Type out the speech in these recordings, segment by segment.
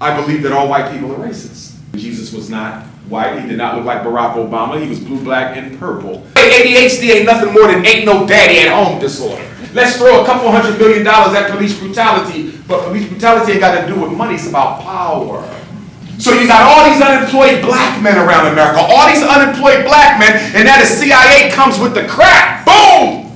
I believe that all white people are racist. Jesus was not white. He did not look like Barack Obama. He was blue, black, and purple. ADHD ain't nothing more than ain't no daddy at home disorder. Let's throw a couple $100 billion at police brutality, but police brutality ain't got to do with money. It's about power. So you got all these unemployed black men around America, all these unemployed black men, and now the CIA comes with the crack. Boom!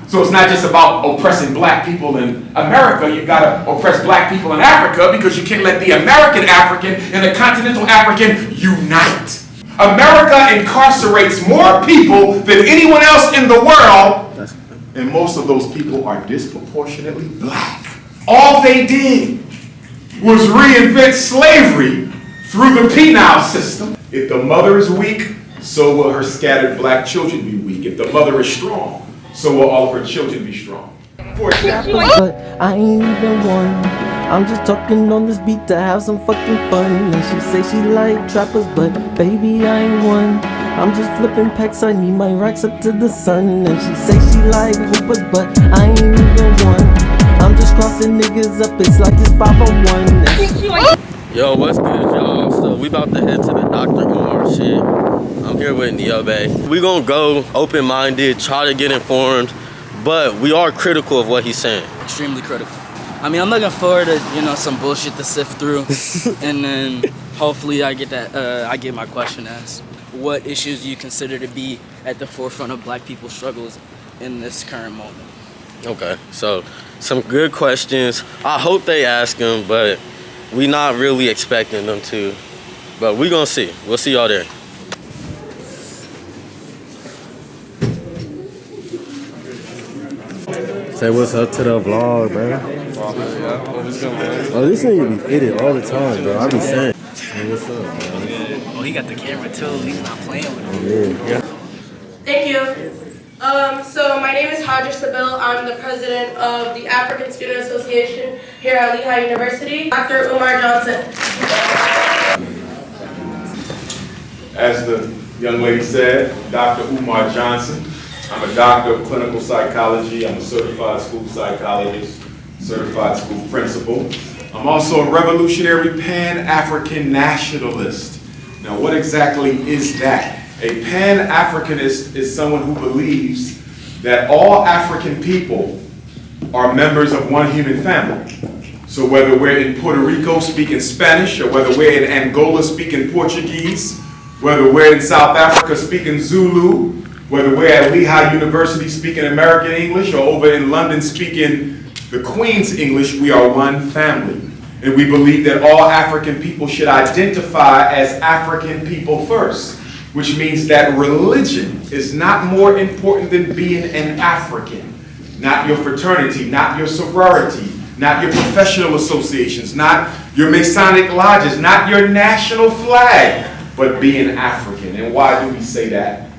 So it's not just about oppressing black people in America. You got to oppress black people in Africa, because you can't let the American African and the continental African unite. America incarcerates more people than anyone else in the world, and most of those people are disproportionately black. All they did was reinvent slavery through the penal system. If the mother is weak, so will her scattered black children be weak. If the mother is strong, so will all of her children be strong. For example, but I ain't even one. I'm just talking on this beat to have some fucking fun. And she say she like trappers, but baby I ain't one. I'm just flipping packs, I need my racks up to the sun. And she say she like hoopers, but I ain't even one. I'm just crossing niggas up, it's like this 501. Yo, what's good, y'all? So we about to head to the Dr. Umar shit. I'm here with Niobe. We gonna go open-minded, try to get informed, but we are critical of what he's saying. Extremely critical. I mean, I'm looking forward to, you know, some bullshit to sift through, and then hopefully I get my question asked. What issues do you consider to be at the forefront of black people's struggles in this current moment? Okay, so some good questions. I hope they ask them, but we not really expecting them to. But we gonna see. We'll see y'all there. Say what's up to the vlog, bro. Oh, this nigga be fitted all the time, bro. I be saying. Hey, what's up, man? Oh, he got the camera too. He's not playing with it. Yeah. Thank you. So my name is Hajar Sabil. I'm the president of the African Student Association here at Lehigh University. Dr. Umar Johnson. as the young lady said, Dr. Umar Johnson. I'm a doctor of clinical psychology. I'm a certified school psychologist, certified school principal. I'm also a revolutionary Pan-African nationalist. Now, what exactly is that? A Pan-Africanist is someone who believes that all African people are members of one human family. So whether we're in Puerto Rico speaking Spanish, or whether we're in Angola speaking Portuguese, whether we're in South Africa speaking Zulu, whether we're at Lehigh University speaking American English, or over in London speaking the Queen's English, we are one family. And we believe that all African people should identify as African people first, which means that religion is not more important than being an African. Not your fraternity, not your sorority, not your professional associations, not your Masonic lodges, not your national flag, but being African. And why do we say that?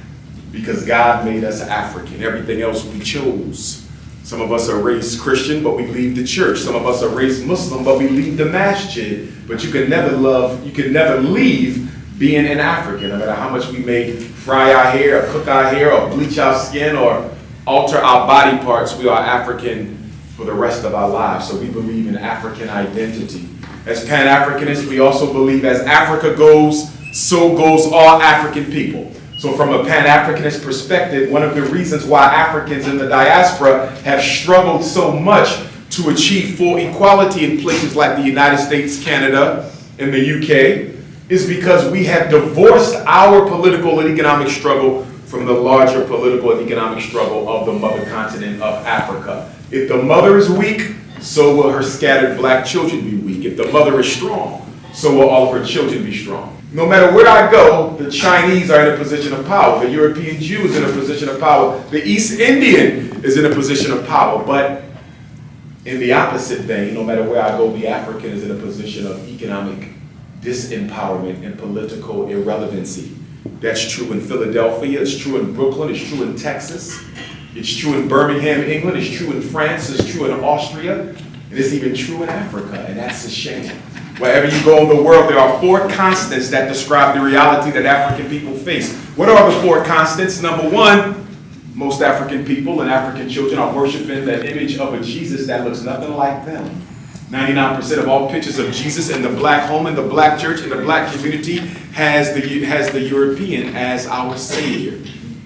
Because God made us African. Everything else we chose. Some of us are raised Christian, but we leave the church. Some of us are raised Muslim, but we leave the masjid. But you can never leave being an African. No matter how much we may fry our hair, or cook our hair, or bleach our skin, or alter our body parts, we are African for the rest of our lives. So we believe in African identity. As Pan-Africanists, we also believe as Africa goes, so goes all African people. So from a Pan-Africanist perspective, one of the reasons why Africans in the diaspora have struggled so much to achieve full equality in places like the United States, Canada, and the UK is because we have divorced our political and economic struggle from the larger political and economic struggle of the mother continent of Africa. If the mother is weak, so will her scattered black children be weak. If the mother is strong, so will all of her children be strong. No matter where I go, the Chinese are in a position of power. The European Jew is in a position of power. The East Indian is in a position of power. But in the opposite vein, no matter where I go, the African is in a position of economic disempowerment and political irrelevancy. That's true in Philadelphia, it's true in Brooklyn, it's true in Texas, it's true in Birmingham, England, it's true in France, it's true in Austria, and it's even true in Africa, and that's a shame. Wherever you go in the world, there are 4 constants that describe the reality that African people face. What are the 4 constants? Number 1, most African people and African children are worshiping the image of a Jesus that looks nothing like them. 99% of all pictures of Jesus in the black home, in the black church, in the black community has the European as our savior.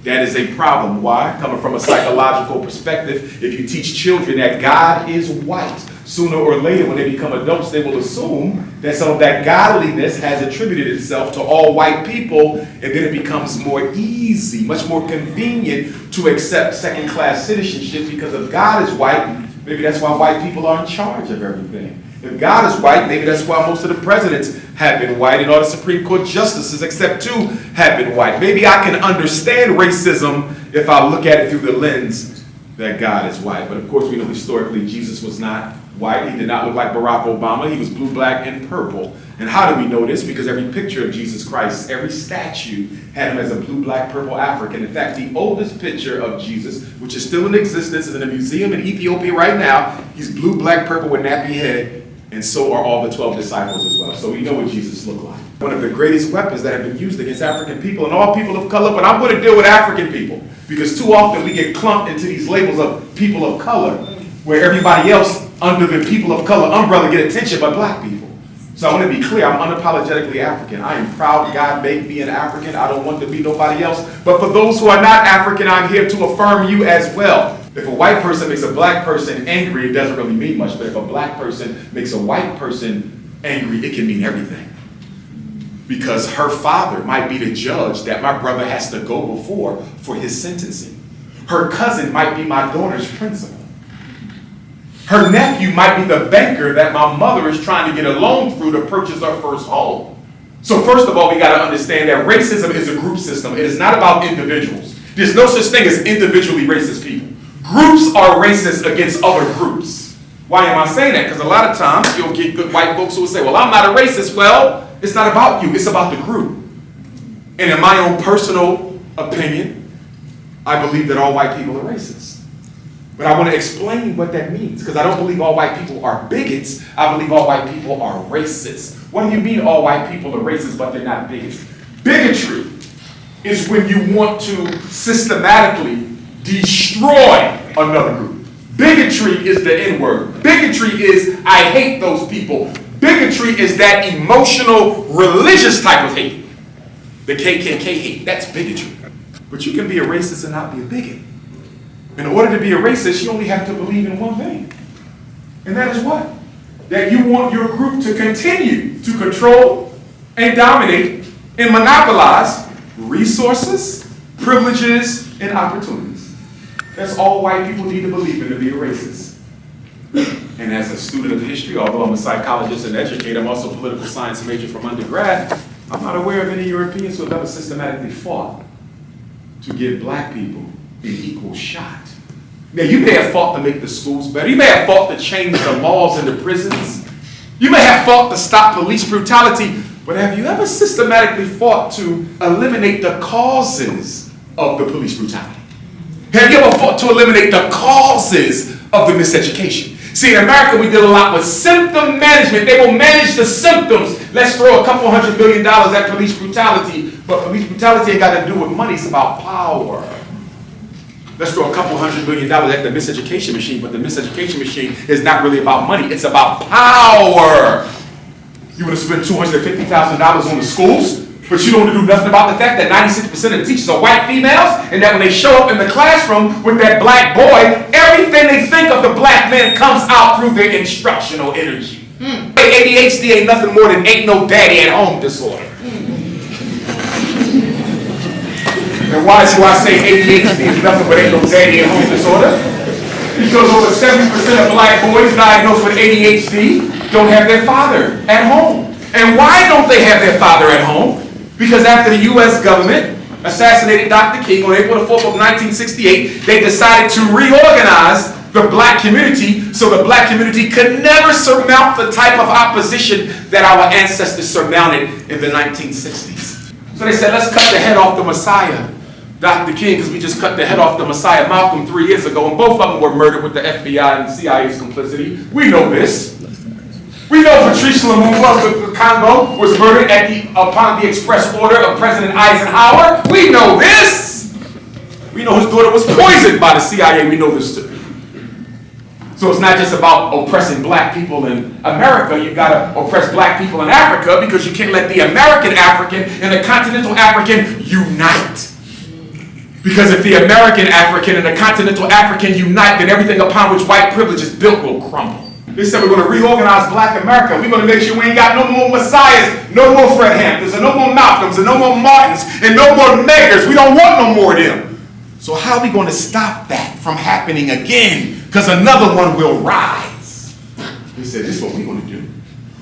That is a problem. Why? Coming from a psychological perspective, if you teach children that God is white, sooner or later when they become adults, they will assume that some of that godliness has attributed itself to all white people, and then it becomes more easy, much more convenient to accept second-class citizenship because if God is white, maybe that's why white people are in charge of everything. If God is white, maybe that's why most of the presidents have been white and all the Supreme Court justices, except 2, have been white. Maybe I can understand racism if I look at it through the lens that God is white. But of course, we know historically Jesus was not white. He did not look like Barack Obama. He was blue, black, and purple. And how do we know this? Because every picture of Jesus Christ, every statue had him as a blue, black, purple African. In fact, the oldest picture of Jesus, which is still in existence, is in a museum in Ethiopia right now. He's blue, black, purple with nappy head. And so are all the 12 disciples as well. So we know what Jesus looked like. One of the greatest weapons that have been used against African people and all people of color, but I'm going to deal with African people because too often we get clumped into these labels of people of color where everybody else under the people of color umbrella get attention but black people. So I want to be clear, I'm unapologetically African. I am proud God made me an African. I don't want to be nobody else. But for those who are not African, I'm here to affirm you as well. If a white person makes a black person angry, it doesn't really mean much. But if a black person makes a white person angry, it can mean everything. Because her father might be the judge that my brother has to go before for his sentencing. Her cousin might be my daughter's principal. Her nephew might be the banker that my mother is trying to get a loan through to purchase her first home. So first of all, we got to understand that racism is a group system. It is not about individuals. There's no such thing as individually racist people. Groups are racist against other groups. Why am I saying that? Because a lot of times you'll get good white folks who will say, well, I'm not a racist. Well, it's not about you. It's about the group. And in my own personal opinion, I believe that all white people are racist. But I want to explain what that means because I don't believe all white people are bigots. I believe all white people are racist. What do you mean all white people are racist but they're not bigots? Bigotry is when you want to systematically destroy another group. Bigotry is the N-word. Bigotry is I hate those people. Bigotry is that emotional, religious type of hate. The KKK hate, that's bigotry. But you can be a racist and not be a bigot. In order to be a racist, you only have to believe in one thing. And that is what? That you want your group to continue to control and dominate and monopolize resources, privileges, and opportunities. That's all white people need to believe in to be a racist. And as a student of history, although I'm a psychologist and educator, I'm also a political science major from undergrad, I'm not aware of any Europeans who have ever systematically fought to give black people an equal shot. Now, you may have fought to make the schools better. You may have fought to change the laws in the prisons. You may have fought to stop police brutality. But have you ever systematically fought to eliminate the causes of the police brutality? Have you ever fought to eliminate the causes of the miseducation? See, in America, we deal a lot with symptom management. They will manage the symptoms. Let's throw a couple $100 billion at police brutality. But police brutality ain't got to do with money. It's about power. Let's throw a couple $100 billion at the miseducation machine. But the miseducation machine is not really about money. It's about power. You want to spend $250,000 on the schools? But you don't want to do nothing about the fact that 96% of the teachers are white females, and that when they show up in the classroom with that black boy, everything they think of the black man comes out through their instructional energy. ADHD ain't nothing more than ain't no daddy at home disorder. And why do I say ADHD is nothing but ain't no daddy at home disorder? Because over 70% of black boys diagnosed with ADHD don't have their father at home. And why don't they have their father at home? Because after the U.S. government assassinated Dr. King on April the 4th of 1968, they decided to reorganize the black community so the black community could never surmount the type of opposition that our ancestors surmounted in the 1960s. So they said, let's cut the head off the Messiah, Dr. King, because we just cut the head off the Messiah, Malcolm, 3 years ago, and both of them were murdered with the FBI and CIA's complicity. We know this. We know Patrice Lumumba of the Congo was murdered upon the express order of President Eisenhower. We know this. We know his daughter was poisoned by the CIA. We know this too. So it's not just about oppressing black people in America, you've got to oppress black people in Africa, because you can't let the American African and the continental African unite. Because if the American African and the continental African unite, then everything upon which white privilege is built will crumble. They said we're going to reorganize black America. We're going to make sure we ain't got no more Messiahs, no more Fred Hamptons, and no more Malcolms, and no more Martins, and no more Meggers. We don't want no more of them. So how are we going to stop that from happening again? Because another one will rise. They said, this is what we're going to do.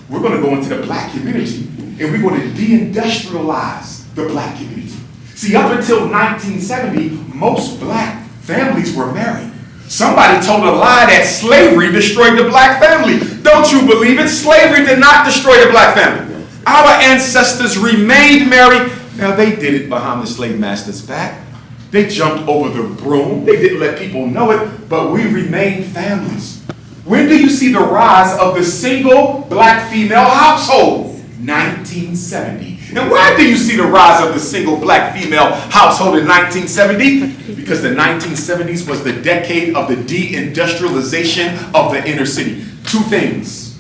We're going to go into the black community, and we're going to de-industrialize the black community. See, up until 1970, most black families were married. Somebody told a lie that slavery destroyed the black family. Don't you believe it? Slavery did not destroy the black family. Our ancestors remained married. Now, they did it behind the slave master's back. They jumped over the broom. They didn't let people know it, but we remained families. When do you see the rise of the single black female household? 1970. And why do you see the rise of the single black female household in 1970? Because the 1970s was the decade of the de-industrialization of the inner city. Two things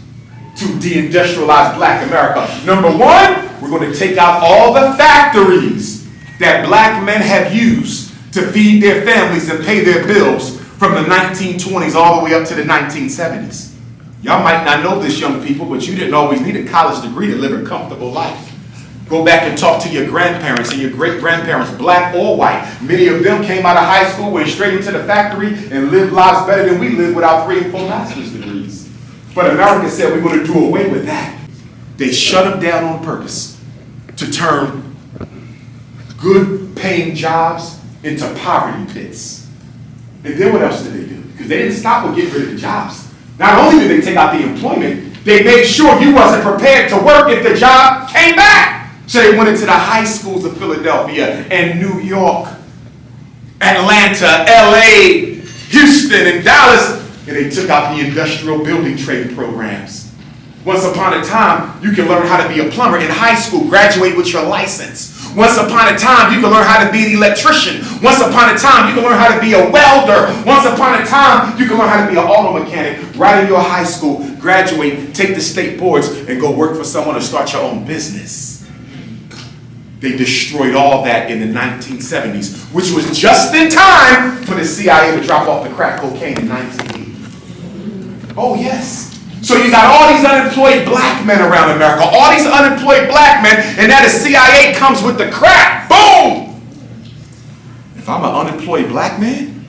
to de-industrialize black America. Number one, we're going to take out all the factories that black men have used to feed their families and pay their bills from the 1920s all the way up to the 1970s. Y'all might not know this, young people, but you didn't always need a college degree to live a comfortable life. Go back and talk to your grandparents and your great-grandparents, black or white. Many of them came out of high school, went straight into the factory, and lived lives better than we live without 3 and 4 master's degrees. But America said we're going to do away with that. They shut them down on purpose to turn good-paying jobs into poverty pits. And then what else did they do? Because they didn't stop with getting rid of the jobs. Not only did they take out the employment, they made sure you wasn't prepared to work if the job came back. So they went into the high schools of Philadelphia and New York, Atlanta, LA, Houston, and Dallas, and they took out the industrial building trade programs. Once upon a time, you can learn how to be a plumber in high school, graduate with your license. Once upon a time, you can learn how to be an electrician. Once upon a time, you can learn how to be a welder. Once upon a time, you can learn how to be an auto mechanic right in your high school, graduate, take the state boards, and go work for someone to start your own business. They destroyed all that in the 1970s, which was just in time for the CIA to drop off the crack cocaine in 1980. Oh, yes. So you got all these unemployed black men around America, all these unemployed black men, and now the CIA comes with the crack. Boom! If I'm an unemployed black man,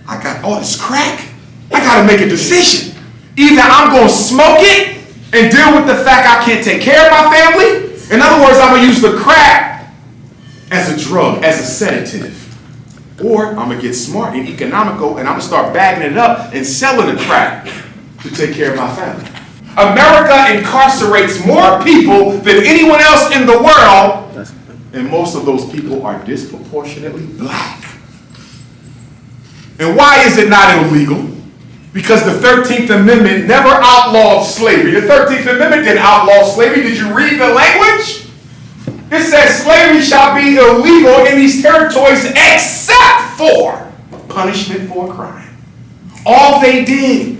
I got all this crack. I got to make a decision. Either I'm going to smoke it and deal with the fact I can't take care of my family. In other words, I'm going to use the crack as a drug, as a sedative. Or I'm going to get smart and economical, and I'm going to start bagging it up and selling the crack to take care of my family. America incarcerates more people than anyone else in the world, and most of those people are disproportionately black. And why is it not illegal? Because the 13th Amendment never outlawed slavery. The 13th Amendment didn't outlaw slavery. Did you read the language? It says slavery shall be illegal in these territories except for punishment for a crime. All they did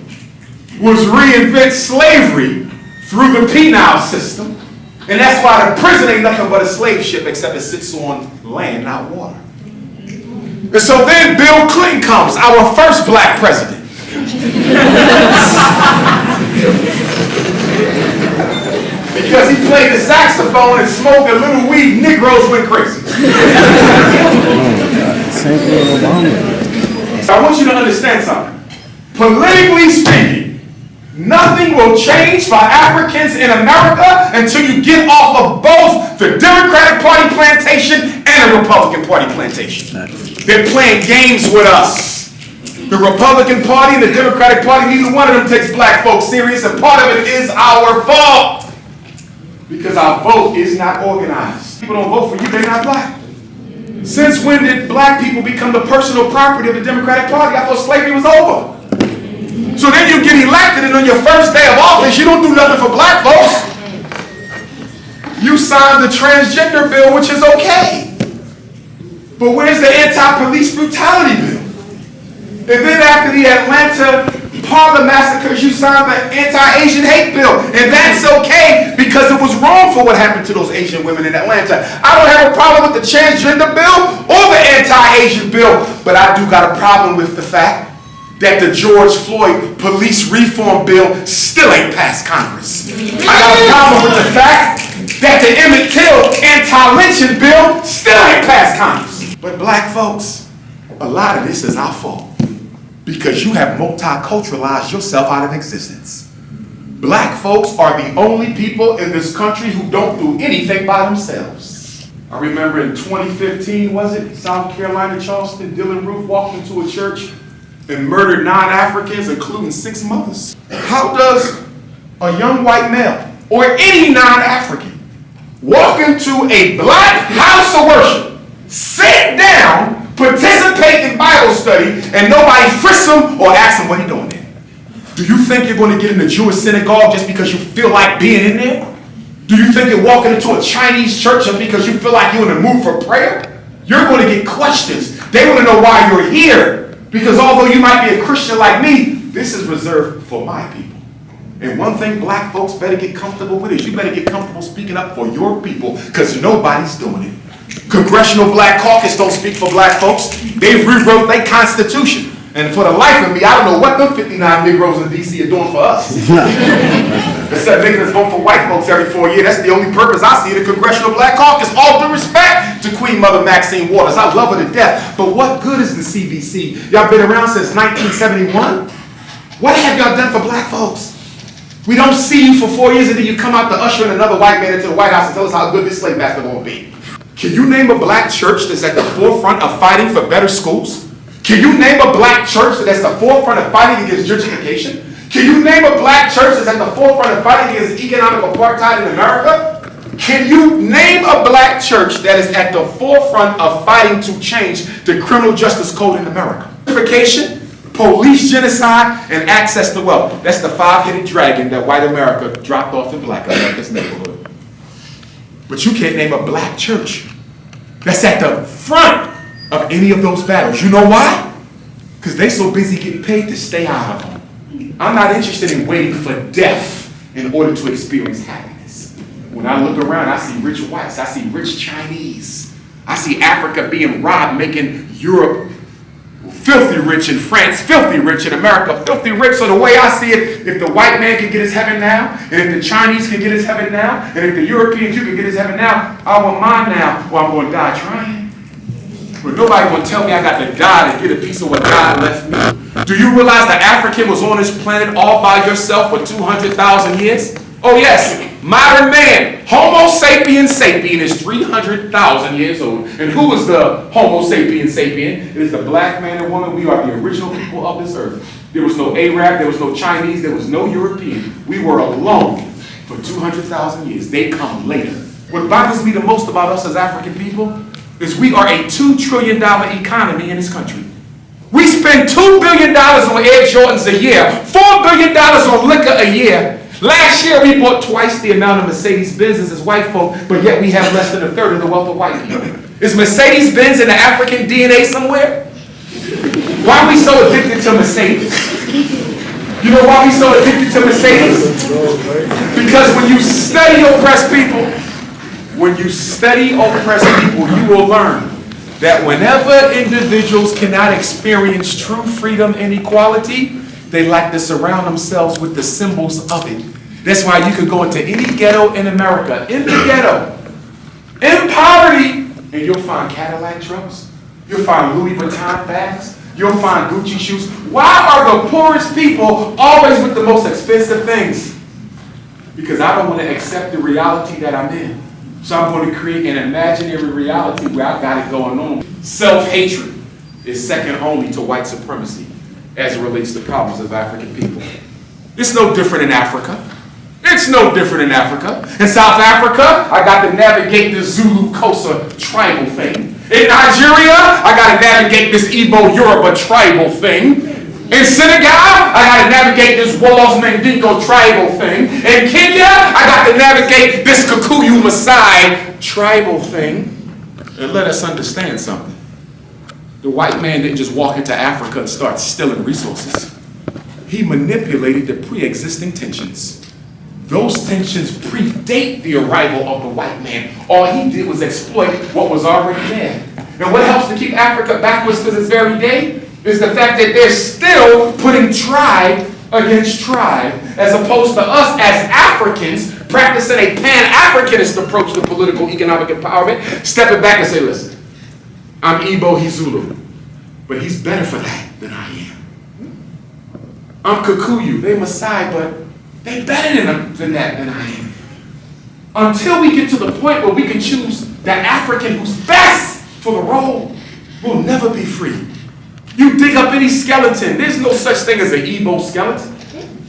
was reinvent slavery through the penal system. And that's why the prison ain't nothing but a slave ship, except it sits on land, not water. And so then Bill Clinton comes, our first black president. Because he played the saxophone and smoked a little weed, Negroes went crazy. I want you to understand something. Politically speaking, nothing will change for Africans in America until you get off of both the Democratic Party plantation and the Republican Party plantation. They're playing games with us. The Republican Party and the Democratic Party, neither one of them takes black folks serious, and part of it is our fault. Because our vote is not organized. People don't vote for you, they're not black. Since when did black people become the personal property of the Democratic Party? I thought slavery was over. So then you get elected, and on your first day of office, you don't do nothing for black folks. You signed the transgender bill, which is okay. But where's the anti-police brutality bill? And then after the Atlanta Harlem massacres, you signed the anti-Asian hate bill. And that's okay because it was wrong for what happened to those Asian women in Atlanta. I don't have a problem with the transgender bill or the anti-Asian bill, but I do got a problem with the fact that the George Floyd police reform bill still ain't passed Congress. I got a problem with the fact that the Emmett Till anti-lynching bill still ain't passed Congress. But black folks, a lot of this is our fault because you have multiculturalized yourself out of existence. Black folks are the only people in this country who don't do anything by themselves. I remember in 2015, was it, South Carolina, Charleston, Dylan Roof walked into a church and murdered 9 Africans, including 6 mothers. How does a young white male or any non-African walk into a black house of worship, sit down, participate in Bible study, and nobody frisks him or asks him what he's doing there? Do you think you're going to get in the Jewish synagogue just because you feel like being in there? Do you think you're walking into a Chinese church just because you feel like you're in the mood for prayer? You're going to get questions. They want to know why you're here. Because although you might be a Christian like me, this is reserved for my people. And one thing black folks better get comfortable with is you better get comfortable speaking up for your people because nobody's doing it. Congressional Black Caucus don't speak for black folks. They rewrote their constitution. And for the life of me, I don't know what them 59 Negroes in D.C. are doing for us. Instead of making us vote for white folks every 4 years, that's the only purpose I see the Congressional Black Caucus. All due respect to Queen Mother Maxine Waters. I love her to death. But what good is the CBC? Y'all been around since 1971? What have y'all done for black folks? We don't see you for 4 years and then you come out to usher in another white man into the White House and tell us how good this slave master will be. Can you name a black church that's at the forefront of fighting for better schools? Can you name a black church that's at the forefront of fighting against gentrification? Can you name a black church that's at the forefront of fighting against economic apartheid in America? Can you name a black church that is at the forefront of fighting to change the criminal justice code in America? Gentrification, police genocide, and access to wealth. That's the 5-headed dragon that white America dropped off in black America's neighborhood. But you can't name a black church that's at the front of any of those battles. You know why? Because they so busy getting paid to stay out of them. I'm not interested in waiting for death in order to experience happiness. When I look around, I see rich whites, I see rich Chinese, I see Africa being robbed, making Europe filthy rich, and France filthy rich, and America filthy rich. So the way I see it, if the white man can get his heaven now, and if the Chinese can get his heaven now, and if the Europeans, you can get his heaven now, I want mine now, or I'm going to die trying. But nobody will tell me I got to die to get a piece of what God left me. Do you realize the African was on this planet all by yourself for 200,000 years? Oh yes, modern man, Homo sapiens sapien is 300,000 years old. And who is the Homo sapiens sapien? It is the black man and woman. We are the original people of this earth. There was no Arab, there was no Chinese, there was no European. We were alone for 200,000 years. They come later. What bothers me the most about us as African people is we are a $2 trillion economy in this country. We spend $2 billion on Air Jordans a year, $4 billion on liquor a year. Last year we bought twice the amount of Mercedes-Benz as white folk, but yet we have less than a third of the wealth of white people. Is Mercedes-Benz in the African DNA somewhere? Why are we so addicted to Mercedes? You know why we so addicted to Mercedes? Because when you study oppressed people, you will learn that whenever individuals cannot experience true freedom and equality, they like to surround themselves with the symbols of it. That's why you could go into any ghetto in America, in the ghetto, in poverty, and you'll find Cadillac trucks, you'll find Louis Vuitton bags, you'll find Gucci shoes. Why are the poorest people always with the most expensive things? Because I don't want to accept the reality that I'm in. So I'm going to create an imaginary reality where I got it going on. Self-hatred is second only to white supremacy as it relates to problems of African people. It's no different in Africa. It's no different in Africa. In South Africa, I got to navigate the Zulu Kosa tribal thing. In Nigeria, I got to navigate this Igbo Yoruba tribal thing. In Senegal, I got to navigate this Wolof Mandingo tribal thing. In Kenya, I got to navigate this Kikuyu Maasai tribal thing. And let us understand something. The white man didn't just walk into Africa and start stealing resources. he manipulated the pre-existing tensions. Those tensions predate the arrival of the white man. All he did was exploit what was already there. And what helps to keep Africa backwards to this very day is the fact that they're still putting tribe against tribe, as opposed to us as Africans practicing a Pan-Africanist approach to political economic empowerment, stepping back and say, listen, I'm Igbo, he's Zulu, but he's better for that than I am. I'm Kikuyu, they Maasai, but they better than I am. Until we get to the point where we can choose the African who's best for the role, we'll never be free. You dig up any skeleton, there's no such thing as an Igbo skeleton.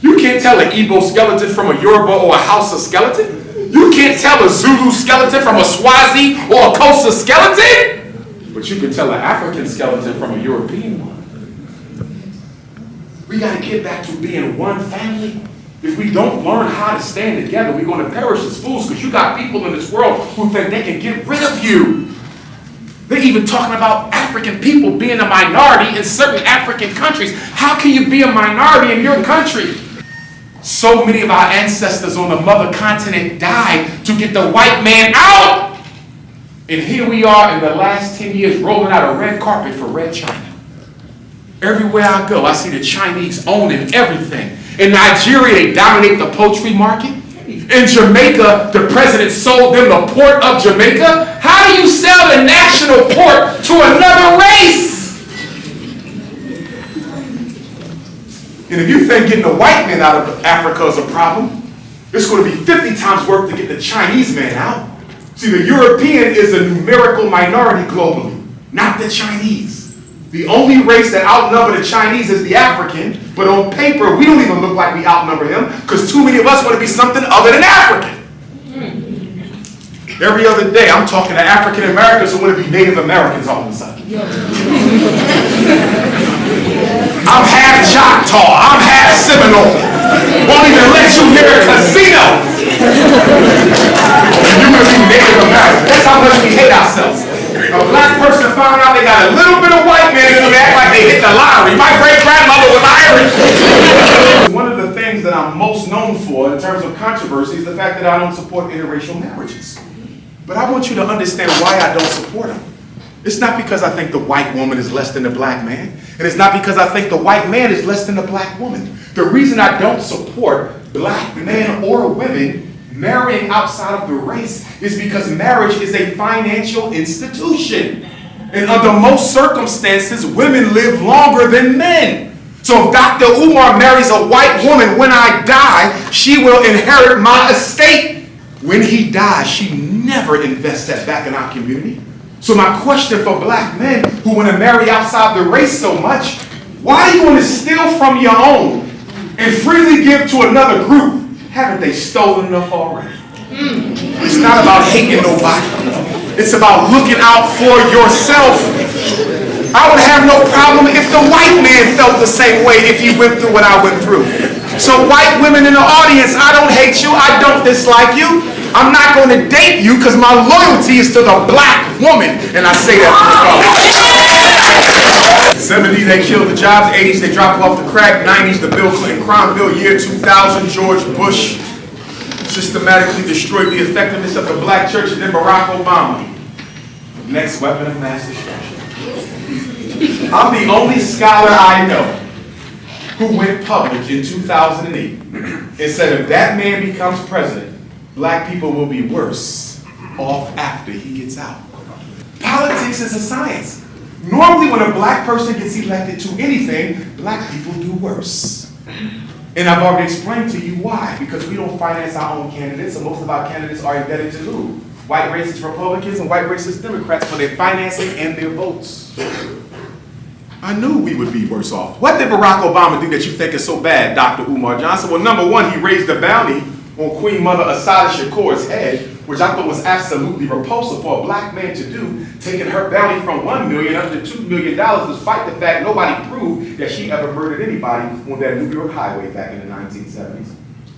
You can't tell an Igbo skeleton from a Yoruba or a Hausa skeleton. You can't tell a Zulu skeleton from a Swazi or a Xhosa skeleton. But you can tell an African skeleton from a European one. We gotta get back to being one family. If we don't learn how to stand together, we're gonna perish as fools, because you got people in this world who think they can get rid of you. They're even talking about African people being a minority in certain African countries. How can you be a minority in your country? So many of our ancestors on the mother continent died to get the white man out. And here we are in the last 10 years rolling out a red carpet for Red China. Everywhere I go, I see the Chinese owning everything. In Nigeria, they dominate the poultry market. In Jamaica, the president sold them the port of Jamaica. How do you sell the national port to another race? And if you think getting the white man out of Africa is a problem, it's going to be 50 times work to get the Chinese man out. See, the European is a numerical minority globally, not the Chinese. The only race that outnumber the Chinese is the African, but on paper, we don't even look like we outnumber him, because too many of us want to be something other than African. Every other day, I'm talking to African Americans who want to be Native Americans all of a sudden. I'm half Choctaw, I'm half Seminole. Won't even let you near a casino. You want to be Native American. That's how much we hate ourselves. A black person found out they got a little bit of white man in them, act like they hit the lottery. My great-grandmother was Irish. One of the things that I'm most known for in terms of controversy is the fact that I don't support interracial marriages. But I want you to understand why I don't support them. It's not because I think the white woman is less than the black man. And it's not because I think the white man is less than the black woman. The reason I don't support black men or women marrying outside of the race is because marriage is a financial institution. And under most circumstances, women live longer than men. So if Dr. Umar marries a white woman, when I die, she will inherit my estate. When he dies, she never invests that back in our community. So my question for black men who want to marry outside the race so much, why are you going to steal from your own and freely give to another group? Haven't they stolen enough already? It's not about hating nobody. It's about looking out for yourself. I would have no problem if the white man felt the same way if he went through what I went through. So white women in the audience, I don't hate you, I don't dislike you. I'm not going to date you because my loyalty is to the black woman. And I say that from the 70s, they killed the jobs. 80s, they dropped off the crack. 90s, the Bill Clinton crime bill. Year 2000, George Bush systematically destroyed the effectiveness of the black church. And then Barack Obama, next weapon of mass destruction. I'm the only scholar I know who went public in 2008 and said if that man becomes president, black people will be worse off after he gets out. Politics is a science. Normally when a black person gets elected to anything, black people do worse. And I've already explained to you why. Because we don't finance our own candidates, and most of our candidates are indebted to who? White racist Republicans and white racist Democrats for their financing and their votes. I knew we would be worse off. What did Barack Obama do that you think is so bad, Dr. Umar Johnson? Well, number one, he raised the bounty on Queen Mother Assata Shakur's head, which I thought was absolutely repulsive for a black man to do, taking her bounty from $1 million up to $2 million, despite the fact nobody proved that she ever murdered anybody on that New York highway back in the 1970s.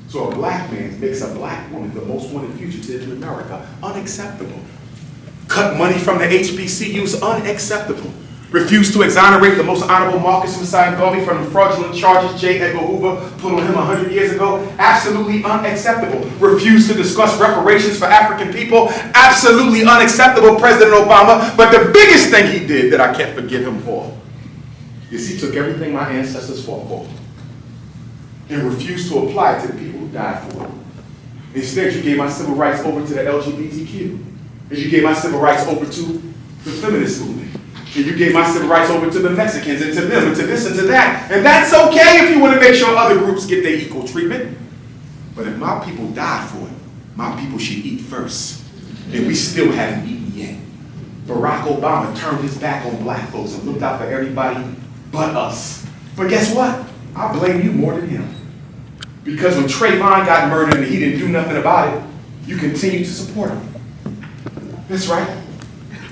So a black man makes a black woman the most wanted fugitive in America. Unacceptable. Cut money from the HBCUs, unacceptable. Refused to exonerate the most honorable Marcus Messiah Garvey from the fraudulent charges J. Edgar Hoover put on him 100 years ago. Absolutely unacceptable. Refused to discuss reparations for African people. Absolutely unacceptable, President Obama. But the biggest thing he did that I can't forgive him for is he took everything my ancestors fought for and refused to apply it to the people who died for it. Instead, you gave my civil rights over to the LGBTQ. And you gave my civil rights over to the feminist movement. And you gave my civil rights over to the Mexicans and to them and to this and to that. And that's okay if you want to make sure other groups get their equal treatment. But if my people died for it, my people should eat first. And we still haven't eaten yet. Barack Obama turned his back on black folks and looked out for everybody but us. But guess what? I blame you more than him. Because when Trayvon got murdered and he didn't do nothing about it, you continue to support him. That's right.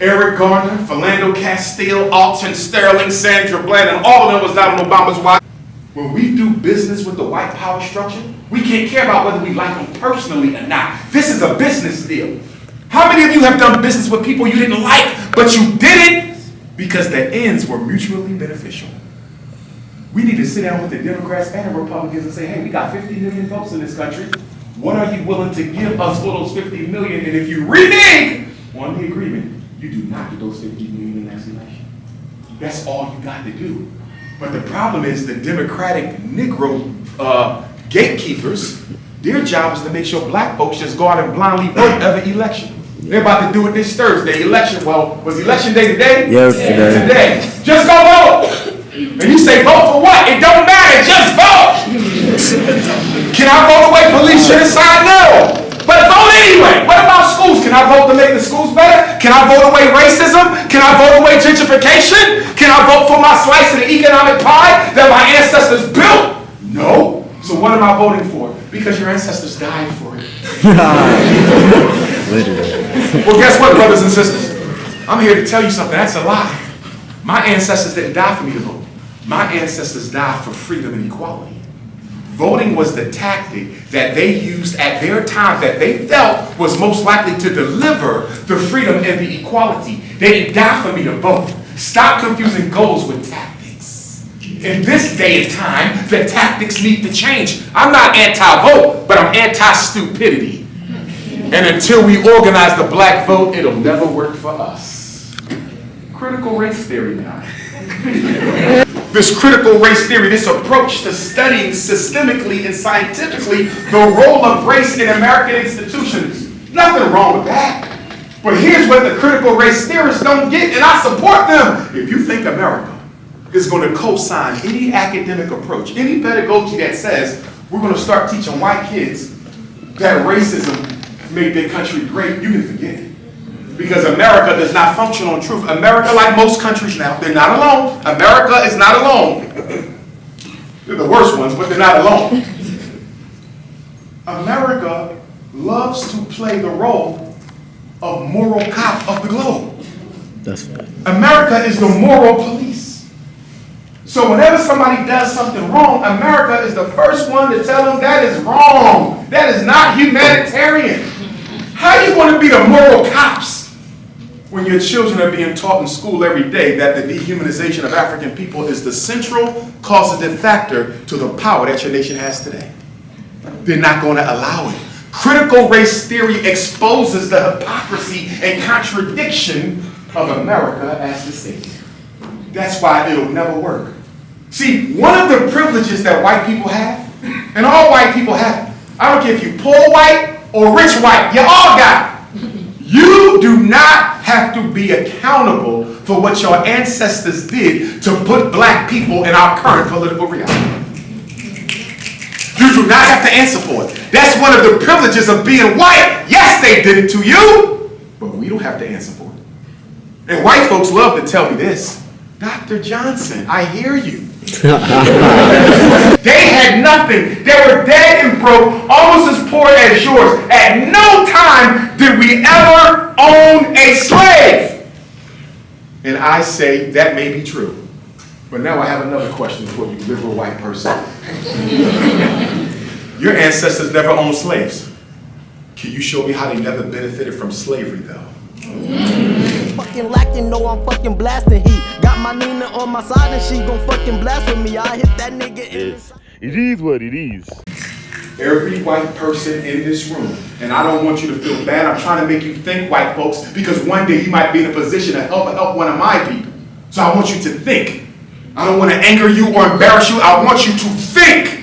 Eric Garner, Philando Castile, Alton Sterling, Sandra Bland, and all of them was not on Obama's watch. When we do business with the white power structure, we can't care about whether we like them personally or not. This is a business deal. How many of you have done business with people you didn't like, but you did it because the ends were mutually beneficial? We need to sit down with the Democrats and the Republicans and say, hey, we got 50 million votes in this country. What are you willing to give us for those 50 million? And if you renege on the agreement, you do not get those 50 million in the next election. That's all you got to do. But the problem is the Democratic Negro gatekeepers, their job is to make sure black folks just go out and blindly vote every election. They're about to do it this Thursday. Election, well, was election day today? Yes, today. Today. Just go vote. And you say vote for what? It don't matter, just vote. Can I vote the way police should decide? No. But vote anyway. What about schools? Can I vote to make the schools better? Can I vote away racism? Can I vote away gentrification? Can I vote for my slice of the economic pie that my ancestors built? No. So what am I voting for? Because your ancestors died for it. Well, guess what, brothers and sisters? I'm here to tell you something. That's a lie. My ancestors didn't die for me to vote. My ancestors died for freedom and equality. Voting was the tactic that they used at their time that they felt was most likely to deliver the freedom and the equality. They didn't die for me to vote. Stop confusing goals with tactics. In this day and time, the tactics need to change. I'm not anti-vote, but I'm anti-stupidity. And until we organize the black vote, it'll never work for us. Critical race theory now. This critical race theory, this approach to studying systemically and scientifically the role of race in American institutions. Nothing wrong with that. But here's what the critical race theorists don't get, and I support them. If you think America is going to co-sign any academic approach, any pedagogy that says we're going to start teaching white kids that racism made their country great, you can forget it. Because America does not function on truth. America, like most countries now, they're not alone. America is not alone. They're the worst ones, but they're not alone. America loves to play the role of moral cop of the globe. That's right. America is the moral police. So whenever somebody does something wrong, America is the first one to tell them that is wrong. That is not humanitarian. How are you going to be the moral cops when your children are being taught in school every day that the dehumanization of African people is the central causative factor to the power that your nation has today? They're not going to allow it. Critical race theory exposes the hypocrisy and contradiction of America as the state. That's why it'll never work. See, one of the privileges that white people have, and all white people have, I don't care if you poor white or rich white, you all got it. You do not have to be accountable for what your ancestors did to put black people in our current political reality. You do not have to answer for it. That's one of the privileges of being white. Yes, they did it to you, but we don't have to answer for it. And white folks love to tell me this. Dr. Johnson, I hear you. They had nothing. They were dead and broke, almost as poor as yours. At no time did we ever own a slave. And I say that may be true. But now I have another question for you, liberal white person. Your ancestors never owned slaves. Can you show me how they never benefited from slavery, though? fucking lacking, no, I'm fucking blasting. He got my Nina on my side and she gon' fucking blast with me. I hit that nigga in the It is what it is. Every white person in this room, and I don't want you to feel bad, I'm trying to make you think, white folks, because one day you might be in a position to help one of my people. So I want you to think. I don't want to anger you or embarrass you, I want you to think.